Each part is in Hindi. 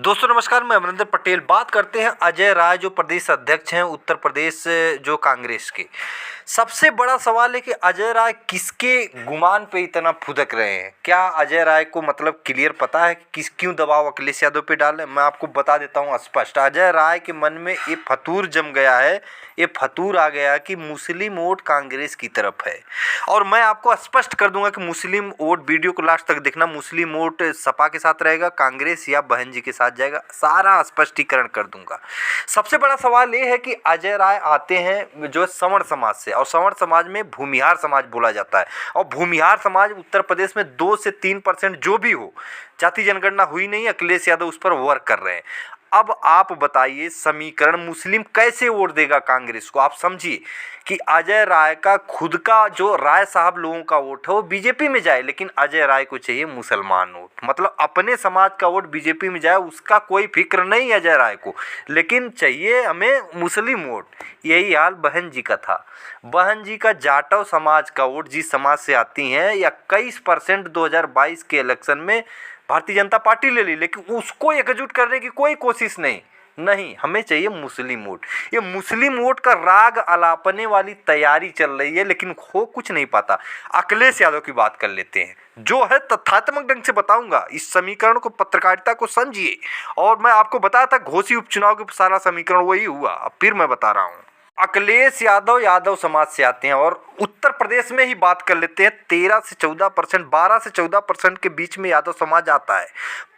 दोस्तों नमस्कार, मैं अमरिंदर पटेल बात करते हैं अजय राय जो प्रदेश अध्यक्ष हैं उत्तर प्रदेश जो कांग्रेस के। सबसे बड़ा सवाल है कि अजय राय किसके गुमान पे इतना फुदक रहे हैं। क्या अजय राय को मतलब क्लियर पता है कि क्यों दबाव अखिलेश यादव पे डाल रहे हैं। मैं आपको बता देता हूं स्पष्ट। अजय राय के मन में ये फतूर जम गया है, ये फतूर आ गया कि मुस्लिम वोट कांग्रेस की तरफ है। और मैं आपको स्पष्ट कर दूंगा कि मुस्लिम वोट, वीडियो को लास्ट तक देखना, मुस्लिम वोट सपा के साथ रहेगा, कांग्रेस या बहन जी के साथ जाएगा, सारा स्पष्टीकरण कर दूंगा। सबसे बड़ा सवाल ये है कि अजय राय आते हैं जो सवर्ण समाज से, और सवर्ण समाज में भूमिहार समाज बोला जाता है। और भूमिहार समाज उत्तर प्रदेश में 2 से 3% जो भी हो, जाति जनगणना हुई नहीं, अखिलेश यादव उस पर वर्क कर रहे हैं। अब आप बताइए समीकरण मुस्लिम कैसे वोट देगा कांग्रेस को। आप समझिए कि अजय राय का खुद का जो राय साहब लोगों का वोट है वो बीजेपी में जाए, लेकिन अजय राय को चाहिए मुसलमान वोट, मतलब अपने समाज का वोट बीजेपी में जाए, उसका कोई फिक्र नहीं अजय राय को, लेकिन चाहिए हमें मुस्लिम वोट। यही हाल बहन जी का था। बहन जी का जाटव समाज का वोट जिस समाज से आती हैं, 21% 2022 के इलेक्शन में भारतीय जनता पार्टी ले ली, लेकिन उसको एकजुट करने की कोई कोशिश नहीं, हमें चाहिए मुस्लिम वोट। ये मुस्लिम वोट का राग अलापने वाली तैयारी चल रही है, लेकिन हो कुछ नहीं पाता। अखिलेश यादव की बात कर लेते हैं, जो है तथ्यात्मक ढंग से बताऊंगा। इस समीकरण को, पत्रकारिता को समझिए। और मैं आपको बताया था घोसी उपचुनाव के सारा समीकरण वही हुआ, अब फिर मैं बता रहा हूँ। अखिलेश यादव यादव समाज से आते हैं, और उत्तर प्रदेश में ही बात कर लेते हैं। 13 से 14%, 12 से 14% के बीच में यादव समाज आता है।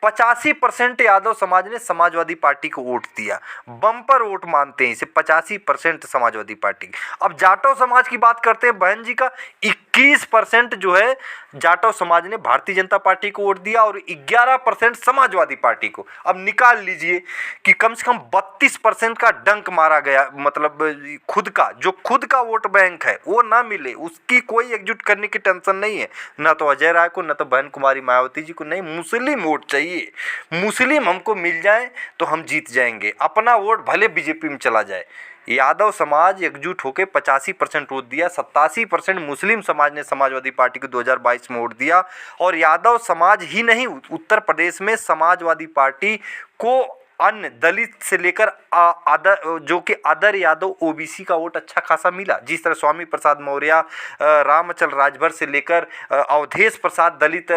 85% यादव समाज ने समाजवादी पार्टी को वोट दिया, बम्पर वोट मानते हैं इसे, 85% समाजवादी पार्टी। अब जाटव समाज की बात करते हैं, बहन जी का 21% जो है जाटव समाज ने भारतीय जनता पार्टी को वोट दिया, और 11% समाजवादी पार्टी को। अब निकाल लीजिए कि कम से कम 32% का डंक मारा गया, मतलब खुद का वोट बैंक है वो ना मिले, उसकी कोई एकजुट करने की टेंशन नहीं है, ना तो अजय राय को, ना तो बहन कुमारी मायावती जी को। नहीं, मुस्लिम वोट चाहिए। मुस्लिम हमको मिल जाए तो हम जीत जाएंगे, अपना वोट भले बीजेपी में चला जाए। यादव समाज एकजुट होकर 85% वोट दिया, 87% मुस्लिम समाज ने समाजवादी पार्टी को 2022 में वोट दिया। और यादव समाज ही नहीं, उत्तर प्रदेश में समाजवादी पार्टी को अन्य दलित से लेकर अदर, जो कि अदर यादव ओबीसी का वोट अच्छा खासा मिला। जिस तरह स्वामी प्रसाद मौर्य, रामचल राजभर से लेकर अवधेश प्रसाद दलित,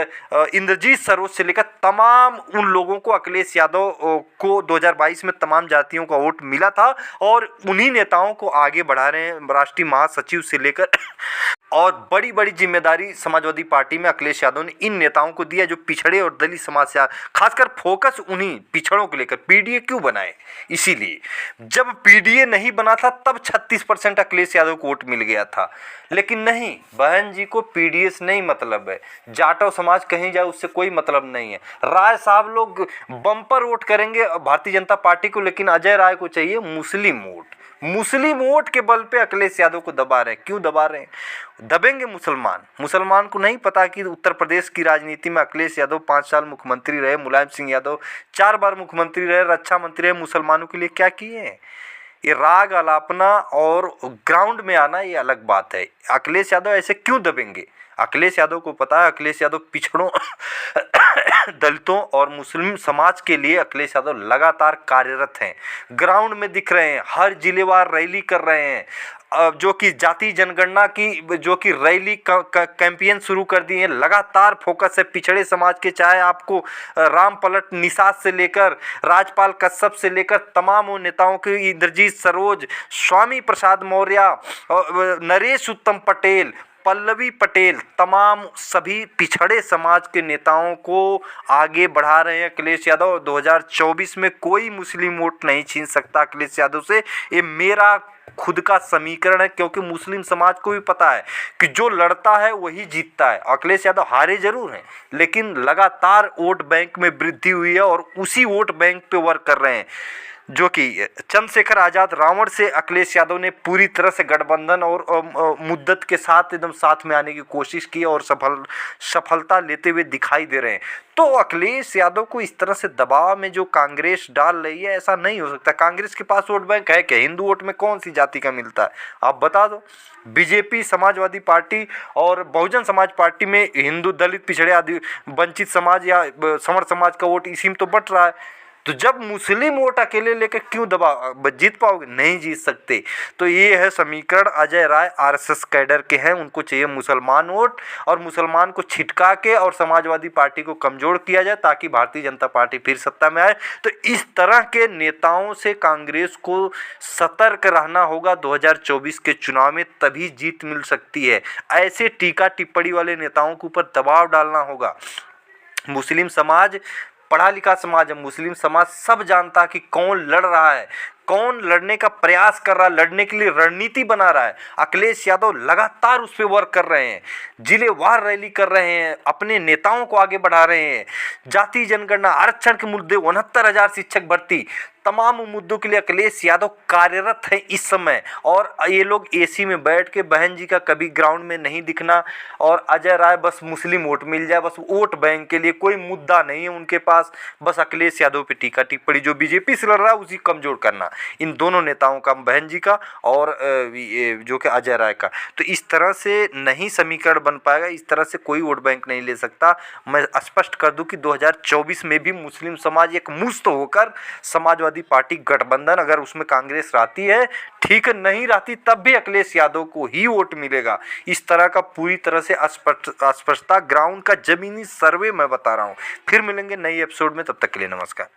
इंद्रजीत सरोज से लेकर तमाम उन लोगों को, अखिलेश यादव को 2022 में तमाम जातियों का वोट मिला था। और उन्हीं नेताओं को आगे बढ़ा रहे हैं, राष्ट्रीय महासचिव से लेकर और बड़ी बड़ी जिम्मेदारी समाजवादी पार्टी में अखिलेश यादव ने इन नेताओं को दिया जो पिछड़े और दलित समाज से, खासकर फोकस उन्हीं पिछड़ों को लेकर। पीडीए क्यों बनाए? इसीलिए जब पीडीए नहीं बना था तब 36% अखिलेश यादव को वोट मिल गया था, लेकिन नहीं, बहन जी को पीडीए से नहीं मतलब है, जाटव समाज कहीं जाए उससे कोई मतलब नहीं है। राय साहब लोग बम्पर वोट करेंगे भारतीय जनता पार्टी को, लेकिन अजय राय को चाहिए मुस्लिम वोट। मुस्लिम वोट के बल पे अखिलेश यादव को दबा रहे हैं। क्यों दबा रहे हैं? दबेंगे मुसलमान को नहीं पता कि उत्तर प्रदेश की राजनीति में अखिलेश यादव 5 साल मुख्यमंत्री रहे, मुलायम सिंह यादव 4 बार मुख्यमंत्री रहे, रक्षा मंत्री रहे, मुसलमानों के लिए क्या किए हैं। ये राग अलापना और ग्राउंड में आना ये अलग बात है। अखिलेश यादव ऐसे क्यों दबेंगे? अखिलेश यादव को पता है, अखिलेश यादव पिछड़ों दलितों और मुस्लिम समाज के लिए अखिलेश यादव लगातार कार्यरत हैं, ग्राउंड में दिख रहे हैं, हर जिलेवार रैली कर रहे हैं, जो कि जाति जनगणना की जो कि रैली कैंपेन शुरू कर दिए हैं। लगातार फोकस है पिछड़े समाज के, चाहे आपको राम पलट निषाद से लेकर राजपाल कश्यप से लेकर तमाम उन नेताओं के, इंद्रजीत सरोज, स्वामी प्रसाद मौर्य, नरेश उत्तम पटेल, पल्लवी पटेल, तमाम सभी पिछड़े समाज के नेताओं को आगे बढ़ा रहे हैं अखिलेश यादव। 2024 में कोई मुस्लिम वोट नहीं छीन सकता अखिलेश यादव से, ये मेरा खुद का समीकरण है, क्योंकि मुस्लिम समाज को भी पता है कि जो लड़ता है वही जीतता है। अखिलेश यादव हारे जरूर हैं, लेकिन लगातार वोट बैंक में वृद्धि हुई है और उसी वोट बैंक पे वर्क कर रहे हैं, जो कि चंद्रशेखर आज़ाद रावण से अखिलेश यादव ने पूरी तरह से गठबंधन और मुद्दत के साथ एकदम साथ में आने की कोशिश की और सफलता लेते हुए दिखाई दे रहे हैं। तो अखिलेश यादव को इस तरह से दबाव में जो कांग्रेस डाल रही है, ऐसा नहीं हो सकता। कांग्रेस के पास वोट बैंक है क्या? हिंदू वोट में कौन सी जाति का मिलता है, आप बता दो। बीजेपी, समाजवादी पार्टी और बहुजन समाज पार्टी में हिंदू, दलित, पिछड़े आदि, वंचित समाज या सवर्ण समाज का वोट इसी में तो बट रहा है। तो जब मुस्लिम वोट अकेले लेकर क्यों दबा जीत पाओगे? नहीं जीत सकते। तो ये है समीकरण। अजय राय आरएसएस कैडर के हैं, उनको चाहिए मुसलमान वोट और मुसलमान को छिटका के और समाजवादी पार्टी को कमजोर किया जाए ताकि भारतीय जनता पार्टी फिर सत्ता में आए। तो इस तरह के नेताओं से कांग्रेस को सतर्क रहना होगा 2024 के चुनाव में, तभी जीत मिल सकती है। ऐसे टीका टिप्पणी वाले नेताओं के ऊपर दबाव डालना होगा। मुस्लिम समाज पढ़ा लिखा समाज है, मुस्लिम समाज सब जानता है कि कौन लड़ रहा है, कौन लड़ने का प्रयास कर रहा है, लड़ने के लिए रणनीति बना रहा है। अखिलेश यादव लगातार उस पर वर्क कर रहे हैं, जिलेवार रैली कर रहे हैं, अपने नेताओं को आगे बढ़ा रहे हैं। जाति जनगणना, आरक्षण के मुद्दे, 69,000 शिक्षक भर्ती, तमाम मुद्दों के लिए अखिलेश यादव कार्यरत है इस समय। और ये लोग एसी में बैठ के, बहन जी का कभी ग्राउंड में नहीं दिखना, और अजय राय बस मुस्लिम वोट मिल जाए, बस वोट बैंक के लिए कोई मुद्दा नहीं है उनके पास, बस अखिलेश यादव पे टीका टिप्पणी, जो बीजेपी से लड़ रहा है उसी कमजोर करना, इन दोनों नेताओं का, बहन जी का और जो कि अजय राय का। तो इस तरह से नहीं समीकरण बन पाएगा, इस तरह से कोई वोट बैंक नहीं ले सकता। मैं स्पष्ट कर दूं कि 2024 में भी मुस्लिम समाज एक मुस्त होकर समाजवादी पार्टी गठबंधन, अगर उसमें कांग्रेस रहती है ठीक, नहीं रहती तब भी अखिलेश यादव को ही वोट मिलेगा। इस तरह का पूरी तरह से स्पष्टता, ग्राउंड का जमीनी सर्वे मैं बता रहा हूं। फिर मिलेंगे नई एपिसोड में, तब तक के लिए नमस्कार।